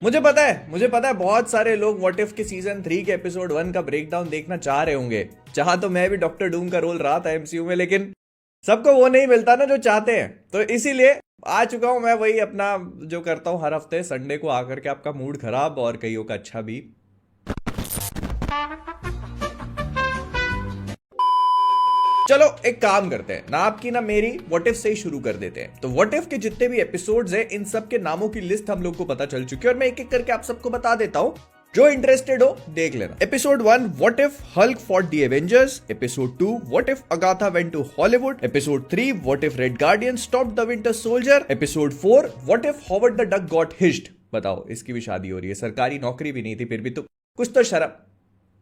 मुझे पता है बहुत सारे लोग व्हाट इफ के सीजन 3 के एपिसोड 1 का ब्रेकडाउन देखना चाह रहे होंगे। चाहा तो मैं भी डॉक्टर डूम का रोल रहा था एमसीयू में, लेकिन सबको वो नहीं मिलता ना जो चाहते हैं। तो इसीलिए आ चुका हूं मैं, वही अपना जो करता हूं हर हफ्ते संडे को आकर के आपका मूड खराब और कईयों का अच्छा भी। चलो एक काम करते हैं, ना आपकी ना मेरी व्हाट इफ से ही शुरू कर देते हैं। तो व्हाट इफ के जितने भी एपिसोड्स हैं इन सब के नामों की लिस्ट हम लोग को पता चल चुकी है और मैं एक एक करके आप सबको बता देता हूं, जो इंटरेस्टेड हो देख लेना। Episode 1 what if Hulk fought the Avengers. Episode 2 what if Agatha went to Hollywood. Episode 3 what if red guardian stopped the winter soldier. Episode 4 what if Howard the duck got hitched. बताओ, इसकी भी शादी हो रही है, सरकारी नौकरी भी नहीं थी फिर भी तो कुछ तो शर्म।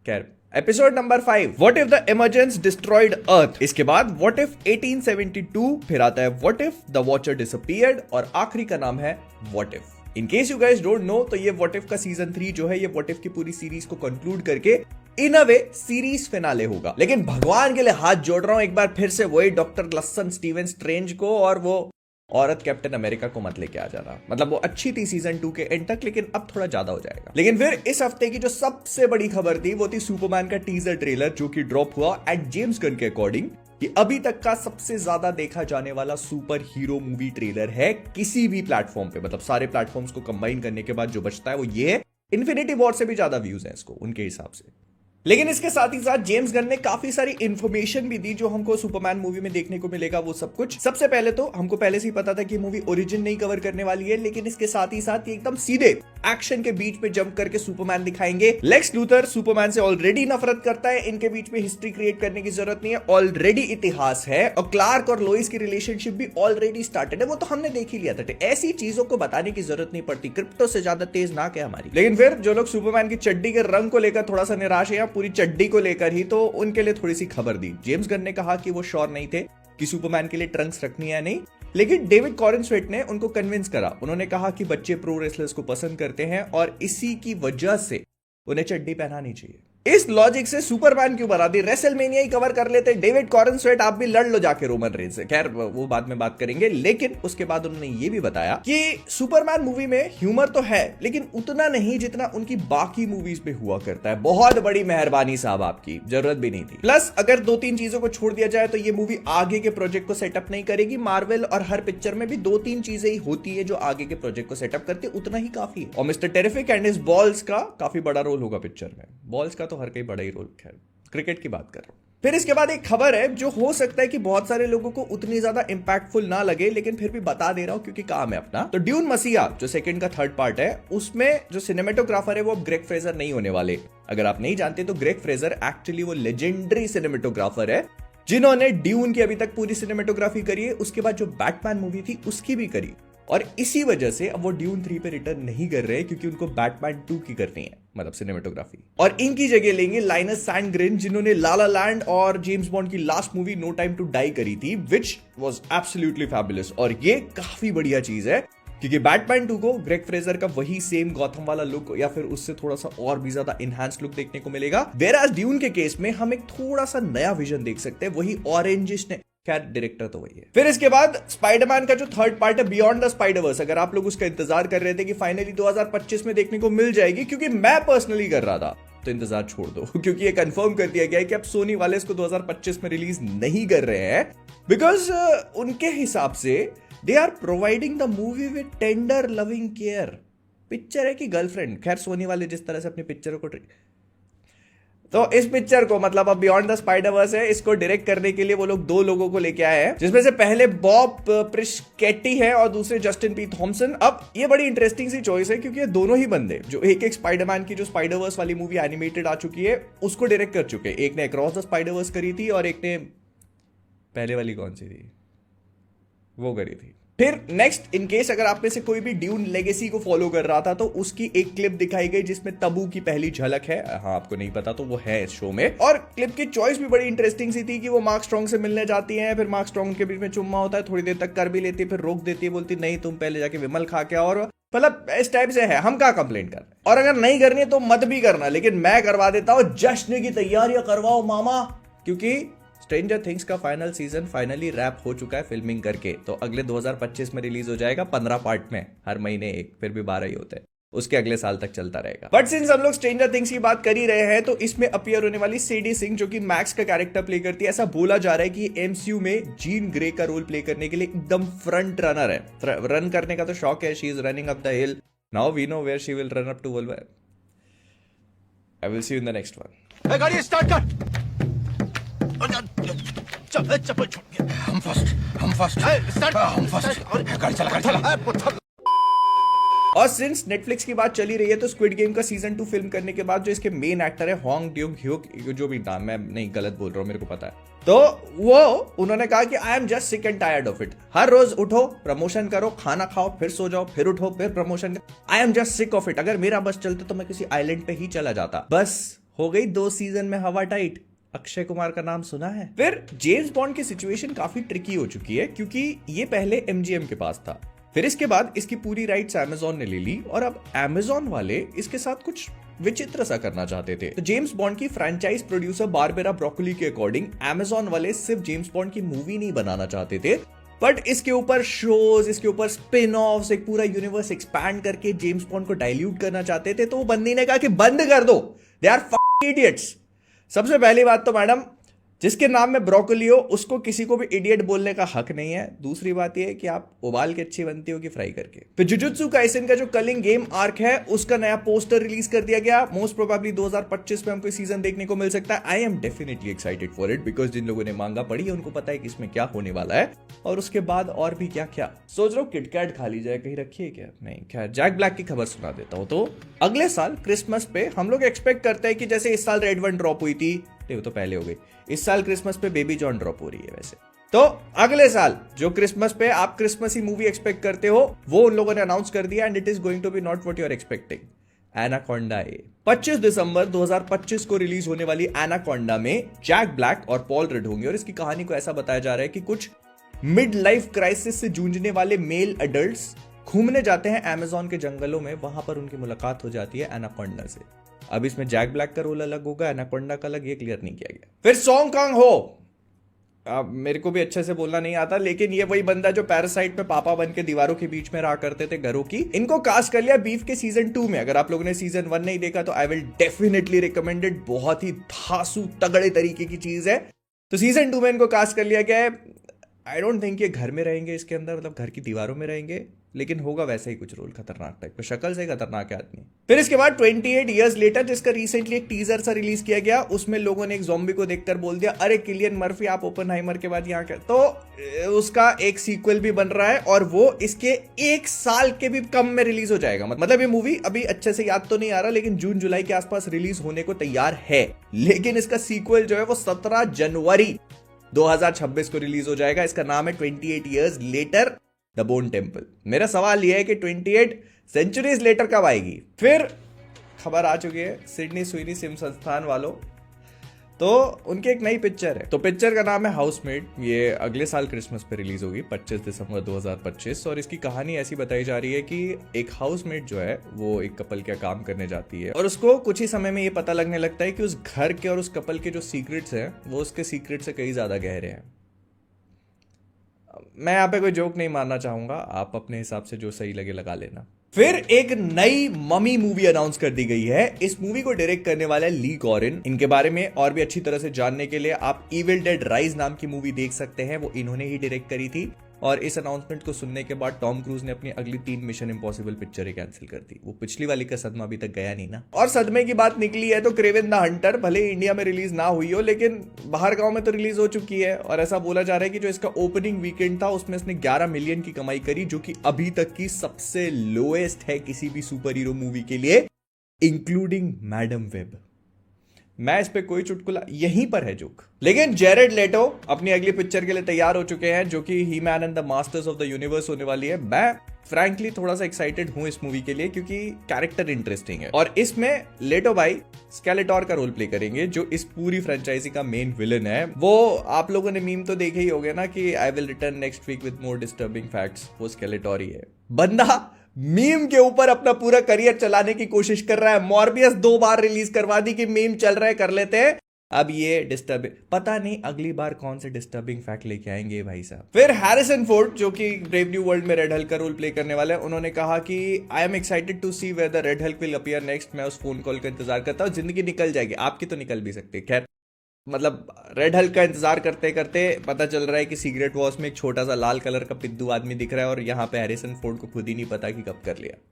खैर, episode number 5 what if the emergence destroyed Earth. इसके बाद व्हाट इफ 1872, फिर आता है what if the watcher disappeared और आखिरी का नाम है what if. In case you guys don't know, तो ये व्हाट इफ का सीजन 3 जो है ये व्हाट इफ की पूरी सीरीज को कंक्लूड करके इन अ वे सीरीज फिनाले होगा। लेकिन भगवान के लिए हाथ जोड़ रहा हूं एक बार फिर से, वही डॉक्टर लसन स्टीवन स्ट्रेंज को और वो औरत कैप्टन अमेरिका को मत लेके आ जाना। मतलब वो अच्छी थी सीजन 2 के एंड तक, लेकिन अब थोड़ा ज्यादा हो जाएगा। लेकिन फिर इस हफ्ते की जो सबसे बड़ी खबर थी वो थी सुपरमैन का टीजर ट्रेलर, जो कि ड्रॉप हुआ एट जेम्स गन के अकॉर्डिंग कि अभी तक का सबसे ज्यादा देखा जाने वाला सुपर हीरो मूवी ट्रेलर है किसी भी प्लेटफॉर्म पे। मतलब सारे प्लेटफॉर्म्स को कंबाइन करने के बाद जो बचता है वो ये है। इन्फिनिटी वॉर से भी ज्यादा व्यूज हैं इसको उनके हिसाब से। लेकिन इसके साथ ही साथ जेम्स गन ने काफी सारी इंफॉर्मेशन भी दी जो हमको सुपरमैन मूवी में देखने को मिलेगा। वो सब कुछ सबसे पहले तो हमको पहले से ही पता था कि मूवी ओरिजिन नहीं कवर करने वाली है, लेकिन इसके साथ ही साथ ये एकदम सीधे एक्शन के बीच में जंप करके सुपरमैन दिखाएंगे। लेक्स लूथर सुपरमैन से ऑलरेडी नफरत करता है, इनके बीच में हिस्ट्री क्रिएट करने की जरूरत नहीं है, ऑलरेडी इतिहास है। और क्लार्क और लोइस की रिलेशनशिप भी ऑलरेडी स्टार्टेड है, वो तो हमने देख ही लिया था। ऐसी चीजों को बताने की जरूरत नहीं पड़ती, क्रिप्टो से ज्यादा तेज नाक है हमारी। लेकिन फिर जो लोग सुपरमैन की चड्डी के रंग को लेकर थोड़ा सा निराश है या पूरी चड्डी को लेकर ही, तो उनके लिए थोड़ी सी खबर दी। जेम्स गन ने कहा कि वो श्योर नहीं थे कि सुपरमैन के लिए ट्रंक्स रखनी है या नहीं, लेकिन डेविड कॉरेनस्वेट ने उनको कन्विंस करा। उन्होंने कहा कि बच्चे प्रो रेसलर्स को पसंद करते हैं और इसी की वजह से उन्हें चड्डी पहनानी चाहिए। इस लॉजिक से सुपरमैन क्यों बना दी, रेसलमेनिया ही कवर कर लेते। डेविड कॉरेनस्वेट आप भी लड़ लो जाके रोमन रेंज से, खैर वो बाद में बात करेंगे। लेकिन उसके बाद उन्होंने ये भी बताया कि सुपरमैन मूवी में ह्यूमर तो है, लेकिन उतना नहीं जितना उनकी बाकी मूवीज में हुआ करता है। बहुत बड़ी मेहरबानी साहब, आपकी जरूरत भी नहीं थी। प्लस अगर 2-3 चीजों को छोड़ दिया जाए तो ये मूवी आगे के प्रोजेक्ट को सेटअप नहीं करेगी। मार्वल और हर पिक्चर में भी 2-3 चीजें ही होती है जो आगे के प्रोजेक्ट को सेटअप करती है, उतना ही काफी है। और mister terrific and his balls का काफी बड़ा रोल होगा पिक्चर में। बॉल्स का तो हर कहीं बड़ा ही रोल, खैर क्रिकेट की बात कर रहा हूं। फिर इसके बाद एक खबर है जो हो सकता है कि बहुत सारे लोगों को उतनी ज्यादा इंपैक्टफुल ना लगे, लेकिन फिर भी बता दे रहा हूं क्योंकि काम है अपना। तो ड्यून मसीहा जो सेकंड का थर्ड पार्ट है, उसमें जो सिनेमेटोग्राफर है वो अब ग्रेग फ्रेजर नहीं होने वाले। अगर आप नहीं जानते तो ग्रेग फ्रेजर एक्चुअली वो लेजेंडरी सिनेमेटोग्राफर है जिन्होंने ड्यून की अभी तक पूरी सिनेमेटोग्राफी करी है, उसके बाद जो बैटमैन मूवी थी उसकी भी करी। और इसी वजह से अब वो ड्यून 3 पे रिटर्न नहीं कर रहे क्योंकि उनको बैटमैन 2 की करनी है, मतलब सिनेमेटोग्राफी। और इनकी जगह लेंगे लाइनस सैंडग्रेन, जिन्होंने ला ला लैंड और जेम्स बॉन्ड की last movie no time to die करी थी, विच वाज एब्सोल्युटली फैबुलस। और ये काफी बढ़िया चीज है क्योंकि बैटमैन 2 को ग्रेग फ्रेजर का वही सेम गॉथम वाला लुक या फिर उससे थोड़ा सा और भी ज्यादा इनहैंस लुक देखने को मिलेगा। वेराज ड्यून के केस में हम एक थोड़ा सा नया विजन देख सकते हैं, वही ऑरेंजिश ने। खैर डायरेक्टर तो वही है। फिर इसके बाद स्पाइडरमैन का जो थर्ड पार्ट है बियॉन्ड द स्पाइडरवर्स, अगर आप लोग उसका इंतजार कर रहे थे कि फाइनली 2025 में देखने को मिल जाएगी, क्योंकि मैं पर्सनली कर रहा था, तो इंतजार छोड़ दो क्योंकि ये कंफर्म कर दिया गया है कि अब सोनी वाले इसको 2025 में रिलीज नहीं कर रहे हैं बिकॉज उनके हिसाब से they are providing the movie with tender loving care. Picture है कि गर्लफ्रेंड, खैर सोनी वाले जिस तरह से अपनी पिक्चरों को तो इस पिक्चर को मतलब अब बियॉन्ड द स्पाइडरवर्स है, इसको डायरेक्ट करने के लिए वो लोग 2 लोगों को लेके आए हैं, जिसमें से पहले बॉब प्रिस्केटी है और दूसरे जस्टिन पी थॉमसन। अब ये बड़ी इंटरेस्टिंग सी चॉइस है क्योंकि ये दोनों ही बंदे जो एक स्पाइडरमैन की जो स्पाइडरवर्स वाली मूवी एनिमेटेड आ चुकी है उसको डायरेक्ट कर चुके हैं। एक ने अक्रॉस द स्पाइडरवर्स करी थी और एक ने पहले वाली कौन सी थी वो करी थी। फिर नेक्स्ट, इन केस अगर आप में से कोई भी ड्यून लेगेसी को फॉलो कर रहा था तो उसकी एक क्लिप दिखाई गई जिसमें तबू की पहली झलक है। हाँ, आपको नहीं पता तो वो है इस शो में। और क्लिप की चॉइस भी बड़ी इंटरेस्टिंग सी थी कि वो मार्क स्ट्रॉन्ग से मिलने जाती हैं, फिर मार्क स्ट्रॉन्ग के बीच में चुम्मा होता है, थोड़ी देर तक कर भी लेती है, फिर रोक देती है, बोलती नहीं तुम पहले जाके विमल खा के, और मतलब इस टाइप से है। हम क्या कंप्लेंट कर रहे हैं, और अगर नहीं करनी है तो मत भी करना, लेकिन मैं करवा देता हूं। जश्न की तैयारियां करवाओ मामा, क्योंकि स्ट्रेंजर थिंग्स का फाइनल सीजन फाइनली रैप हो चुका है फिल्मिंग करके। तो अगले 2025 में रिलीज हो जाएगा 15 पार्ट में, हर महीने एक, फिर भी 12 ही होते हैं। उसके अगले साल तक चलता रहेगा। बट सिंस हम लोग स्ट्रेंजर थिंग्स की बात कर ही रहे हैं, तो इसमें अपीयर होने वाली सेडी सिंह जो कि मैक्स का कैरेक्टर प्ले करती है, ऐसा बोला जा रहा है कि एमसीयू में जीन ग्रे का रोल प्ले करने के लिए एकदम फ्रंट रनर है। रन करने का तो शौक है, she is running up the hill, now we know where she will run up to Wolverham. I will see you in the next one. गाड़ी स्टार्ट कर। चप्पल छोड़। हम फर्स्ट गाड़ी चला। और सिंस नेटफ्लिक्स की बात चली रही है, तो स्क्विड गेम का सीजन 2 फिल्म करने के बाद जो इसके मेन एक्टर है होंग ड्यूंग ह्यूक, जो भी नाम, मैं नहीं गलत बोल रहा हूं, मेरे को पता है, तो वो उन्होंने कहा कि I am just sick and tired of it. हर रोज उठो, प्रमोशन करो, खाना खाओ, फिर सो जाओ, फिर उठो, फिर प्रमोशन करो। आई am just sick of it. अगर मेरा बस चलता तो मैं किसी आइलैंड पे ही चला जाता। बस हो गई 2 सीजन में हवा टाइट। अक्षय कुमार का नाम सुना है। फिर जेम्स बॉन्ड की सिचुएशन काफी ट्रिकी हो चुकी है, क्योंकि ये पहले एमजीएम के पास था, फिर इसके बाद इसकी पूरी राइट्स अमेज़न ने ले ली, और अब अमेज़न वाले इसके साथ कुछ विचित्र सा करना चाहते थे। तो जेम्स बॉन्ड की फ्रेंचाइज प्रोड्यूसर बारबेरा ब्रोकोली के अकॉर्डिंग अमेज़न वाले सिर्फ जेम्स बॉन्ड की मूवी नहीं बनाना चाहते थे, बट इसके ऊपर शोज, इसके ऊपर स्पिन ऑफ्स, एक पूरा यूनिवर्स एक्सपैंड करके जेम्स बॉन्ड को डाइल्यूट करना चाहते थे। तो वो बंदी ने कहा कि बंद कर दो, दे आर फकिंग इडियट्स। सबसे पहली बात तो मैडम, जिसके नाम में ब्रोकोली हो उसको किसी को भी इडियट बोलने का हक नहीं है। दूसरी बात यह है कि आप उबाल के अच्छी बनती हो कि फ्राई करके। फिर जुजुत्सु काइसेन का जो कलिंग गेम आर्क है, उसका नया पोस्टर रिलीज कर दिया गया। मोस्ट प्रोबेबली 2025 में हमको सीजन देखने को मिल सकता है। I am definitely excited for it, because जिन लोगों ने मांगा पढ़ी है उनको पता है कि इसमें क्या होने वाला है, और उसके बाद और भी क्या क्या। सोच रहा हूँ किटकैट खा ली जाए, कहीं रखी है क्या? नहीं, क्या जैक ब्लैक की खबर सुना देता हूँ। तो अगले साल क्रिसमस पे हम लोग एक्सपेक्ट करते हैं कि जैसे इस साल रेड वन ड्रॉप हुई थी, वो तो पहले हो गई, इस साल क्रिसमस पे बेबी जॉन ड्रॉप हो रही है। वैसे तो अगले साल जो क्रिसमस पे आप क्रिसमसी मूवी एक्सपेक्ट करते हो, वो उन लोगों ने अनाउंस कर दिया, and it is going to be not what you are expecting. Anaconda 25 दिसंबर 2025 को रिलीज होने वाली एनाकोंडा में जैक ब्लैक और पॉल रड होंगे, और इसकी कहानी को ऐसा बताया जा रहा है कि कुछ मिड लाइफ क्राइसिस से जूझने वाले मेल एडल्ट्स घूमने जाते हैं अमेज़न के जंगलों में, वहां पर उनकी मुलाकात हो जाती है एनाकोंडा से। अब इसमें जैक ब्लैक का रोल अलग होगा, एनाकोंडा का अलग, ये क्लियर नहीं किया गया। फिर सॉन्ग कांग हो, अब मेरे को भी अच्छे से बोलना नहीं आता, लेकिन ये वही बंदा जो पैरासाइट में पापा बन के दीवारों के बीच में रहा करते थे घरों की, इनको कास्ट कर लिया बीफ के सीजन 2 में। अगर आप लोगों ने सीजन 1 नहीं देखा तो I will definitely recommend it, बहुत ही धांसू तगड़े तरीके की चीज है। तो सीजन 2 में इनको कास्ट कर लिया गया है। आई डोंट थिंक ये घर में रहेंगे इसके अंदर, मतलब घर की दीवारों में रहेंगे, लेकिन होगा वैसे ही कुछ रोल, खतरनाक टाइप का, शक्ल से खतरनाक आदमी। फिर इसके बाद 28 इयर्स लेटर, जिसका रिसेंटली एक टीजर सा रिलीज किया गया, उसमें लोगों ने एक ज़ॉम्बी को देखकर बोल दिया, अरे किलियन मर्फी आप ओपेनहाइमर के बाद यहाँ के, तो उसका एक सीक्वल भी बन रहा है, और वो इसके 1 साल के भी कम में रिलीज हो जाएगा। मतलब ये मूवी अभी अच्छे से याद तो नहीं आ रहा, लेकिन जून जुलाई के आसपास रिलीज होने को तैयार है। लेकिन इसका सीक्वल जो है वो 17 जनवरी 2026 को रिलीज हो जाएगा। इसका नाम है 28 years later the bone temple. मेरा सवाल यह है कि 28 सेंचुरीज लेटर कब आएगी? फिर खबर आ चुकी है सिडनी स्वीनी सिम संस्थान वालों, तो उनकी एक नई पिक्चर है, तो पिक्चर का नाम है हाउसमेट। ये अगले साल क्रिसमस पे रिलीज होगी 25 दिसंबर 2025, और इसकी कहानी ऐसी बताई जा रही है कि एक हाउसमेट जो है वो एक कपल का काम करने जाती है, और उसको कुछ ही समय में ये पता लगने लगता है कि उस घर के और उस कपल के जो सीक्रेट्स हैं वो उसके सीक्रेट से कहीं ज्यादा गहरे हैं। मैं यहाँ पे कोई जोक नहीं मारना चाहूंगा, आप अपने हिसाब से जो सही लगे लगा लेना। फिर एक नई ममी मूवी अनाउंस कर दी गई है। इस मूवी को डायरेक्ट करने वाला है ली गॉरिन। इनके बारे में और भी अच्छी तरह से जानने के लिए आप इविल डेड राइज नाम की मूवी देख सकते हैं, वो इन्होंने ही डायरेक्ट करी थी। और इस अनाउंसमेंट को सुनने के बाद टॉम क्रूज ने अपनी अगली 3 मिशन इम्पॉसिबल पिक्चरें कैंसिल कर दी। वो पिछली वाली का सदमा अभी तक गया नहीं ना। और सदमे की बात निकली है तो क्रेवन द हंटर भले इंडिया में रिलीज ना हुई हो, लेकिन बाहर गांव में तो रिलीज हो चुकी है, और ऐसा बोला जा रहा है कि जो इसका ओपनिंग वीकेंड था उसमें इसने 11 मिलियन की कमाई करी, जो कि अभी तक की सबसे लोएस्ट है किसी भी सुपर हीरो मूवी के लिए, इंक्लूडिंग मैडम वेब। मैं इस पे कोई चुटकुला, यहीं पर है जोक। लेकिन जेरेड लेटो अपनी अगली पिक्चर के लिए तैयार हो चुके हैं, जो कि He Man and the masters of the universe होने वाली है। मैं फ्रैंकली थोड़ा सा एक्साइटेड हूं इस मूवी के लिए, क्योंकि कैरेक्टर इंटरेस्टिंग है, और इसमें लेटो भाई स्केलेटोर का रोल प्ले करेंगे, जो इस पूरी फ्रेंचाइजी का मेन विलन है। वो आप लोगों ने मीम तो देखे ही होंगे ना कि I will return next week with more disturbing facts, वो स्केलेटोर ही है। बंदा मीम के ऊपर अपना पूरा करियर चलाने की कोशिश कर रहा है। मॉर्बियस 2 बार रिलीज करवा दी कि मीम चल रहे कर लेते हैं, अब ये डिस्टर्बिंग, पता नहीं अगली बार कौन से डिस्टर्बिंग फैक्ट लेके आएंगे भाई साहब। फिर हैरिसन फोर्ड जो कि ब्रेव न्यू वर्ल्ड में रेड हल्क का रोल प्ले करने वाले हैं, उन्होंने कहा कि I am excited to see where the Red Hulk will appear next. मैं उस फोन कॉल का इंतजार करता हूँ। जिंदगी निकल जाएगी, आपकी तो निकल भी सकती है। खैर मतलब रेड हल्क का इंतजार करते करते पता चल रहा है कि सीक्रेट वॉर्स में एक छोटा सा लाल कलर का पिद्दू आदमी दिख रहा है और यहाँ पे हैरिसन फोर्ड को खुद ही नहीं पता कि कब कर लिया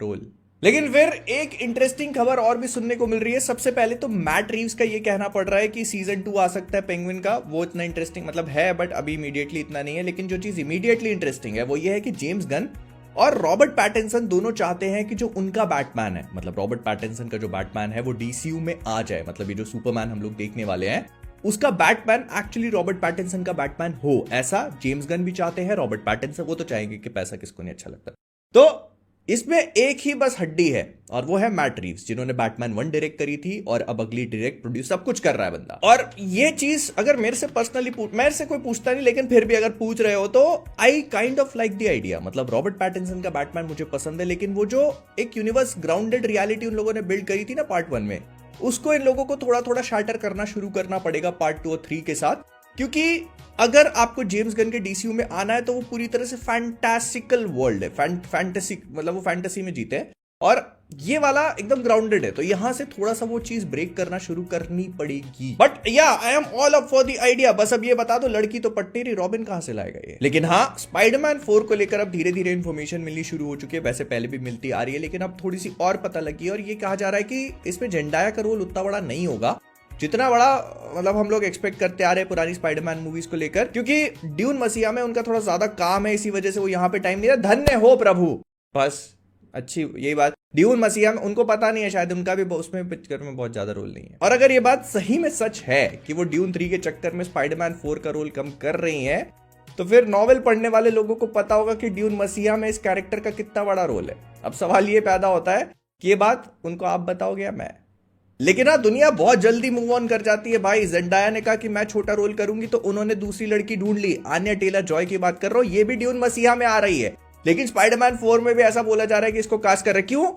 रोल। लेकिन फिर एक इंटरेस्टिंग खबर और भी सुनने को मिल रही है। सबसे पहले तो मैट रीव्स का ये कहना पड़ रहा है कि सीजन 2 आ सकता है पेंगुइन का। वो इतना इंटरेस्टिंग मतलब है बट अभी इमीडिएटली इतना नहीं है। लेकिन जो चीज इमीडिएटली इंटरेस्टिंग है वो ये है कि जेम्स गन और रॉबर्ट पैटिंसन दोनों चाहते हैं कि जो उनका बैटमैन है, मतलब रॉबर्ट पैटिंसन का जो बैटमैन है वो डीसीयू में आ जाए। मतलब ये जो सुपरमैन हम लोग देखने वाले हैं उसका बैटमैन एक्चुअली रॉबर्ट पैटिंसन का बैटमैन हो, ऐसा जेम्स गन भी चाहते हैं। रॉबर्ट पैटिंसन वो तो चाहेंगे कि पैसा किसको नहीं अच्छा लगता। तो इसमें एक ही बस हड्डी है और वो है मैट रीव्स, जिन्होंने बैटमैन 1 डायरेक्ट करी थी और अब अगली डायरेक्ट प्रोड्यूस सब कुछ कर रहा है बंदा। और ये चीज अगर मेरे से पर्सनली मेरे से कोई पूछता नहीं, लेकिन फिर भी अगर पूछ रहे हो तो I kind of like the idea. मतलब रॉबर्ट पैटिंसन का बैटमैन मुझे पसंद है, लेकिन वो जो एक यूनिवर्स ग्राउंडेड रियलिटी उन लोगों ने बिल्ड करी थी ना पार्ट 1 में, उसको इन लोगों को थोड़ा थोड़ा शार्टर करना शुरू करना पड़ेगा पार्ट 2 और 3 के साथ। क्योंकि अगर आपको जेम्स गन के डीसीयू में आना है तो वो पूरी तरह से फैंटास्टिकल वर्ल्ड है, फैंटेसी, मतलब वो फैंटेसी में जीते हैं और ये वाला एकदम ग्राउंडेड है। तो यहां से थोड़ा सा वो चीज ब्रेक करना शुरू करनी पड़ेगी। बट या I am all up for the idea. बस अब ये बता दो लड़की तो पट्टी रही, रॉबिन कहां से लाएगा ये। लेकिन हाँ, स्पाइडरमैन 4 को लेकर अब धीरे धीरे इंफॉर्मेशन मिलनी शुरू हो चुकी है। वैसे पहले भी मिलती आ रही है लेकिन अब थोड़ी सी और पता लगी है और ये कहा जा रहा है कि इसमें जेंडाया का रोल उतना बड़ा नहीं होगा जितना बड़ा मतलब हम लोग एक्सपेक्ट करते आ रहे हैं पुरानी स्पाइडरमैन मूवीज को लेकर। क्योंकि ड्यून मसीहा में उनका थोड़ा ज्यादा काम है, इसी वजह से वो यहाँ पे टाइम नहीं रहा। धन्य हो प्रभु, बस अच्छी यही बात। ड्यून मसीहा में उनको पता नहीं है शायद उनका भी उसमें पिक्चर में बहुत ज्यादा रोल नहीं है। और अगर ये बात सही में सच है कि वो ड्यून 3 के चक्कर में स्पाइडरमैन 4 का रोल कम कर रही है, तो फिर नॉवेल पढ़ने वाले लोगों को पता होगा कि ड्यून मसीहा में इस कैरेक्टर का कितना बड़ा रोल है। अब सवाल ये पैदा होता है कि ये बात उनको आप बताओगे या मैं। लेकिन हाँ, दुनिया बहुत जल्दी मूव ऑन कर जाती है भाई। जेंडाया ने कहा कि मैं छोटा रोल करूंगी तो उन्होंने दूसरी लड़की ढूंढ ली। आन्या टेलर जॉय की बात कर रहा हूं, ये भी ड्यून मसीहा में आ रही है। लेकिन स्पाइडरमैन 4 में भी ऐसा बोला जा रहा है कि इसको कास्ट कर रहे। क्यों?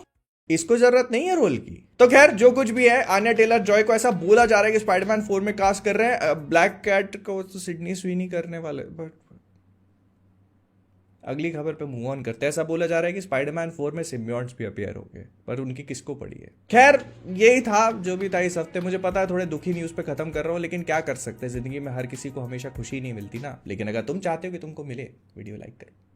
इसको जरूरत नहीं है रोल की। तो खैर जो कुछ भी है, आन्या टेलर जॉय को ऐसा बोला जा रहा है कि स्पाइडरमैन 4 में कास्ट कर रहे हैं। ब्लैक कैट को तो सिडनी स्वीनी करने वाले। बट अगली खबर पे मूव ऑन करते हैं। ऐसा बोला जा रहा है कि स्पाइडरमैन 4 में सिम्बियॉन्ट्स भी अपीयर हो गए, पर उनकी किसको पड़ी है। खैर यही था जो भी था इस हफ्ते। मुझे पता है थोड़े दुखी न्यूज पे खत्म कर रहा हूँ, लेकिन क्या कर सकते हैं, जिंदगी में हर किसी को हमेशा खुशी नहीं मिलती ना। लेकिन अगर तुम चाहते हो कि तुमको मिले, वीडियो लाइक करो।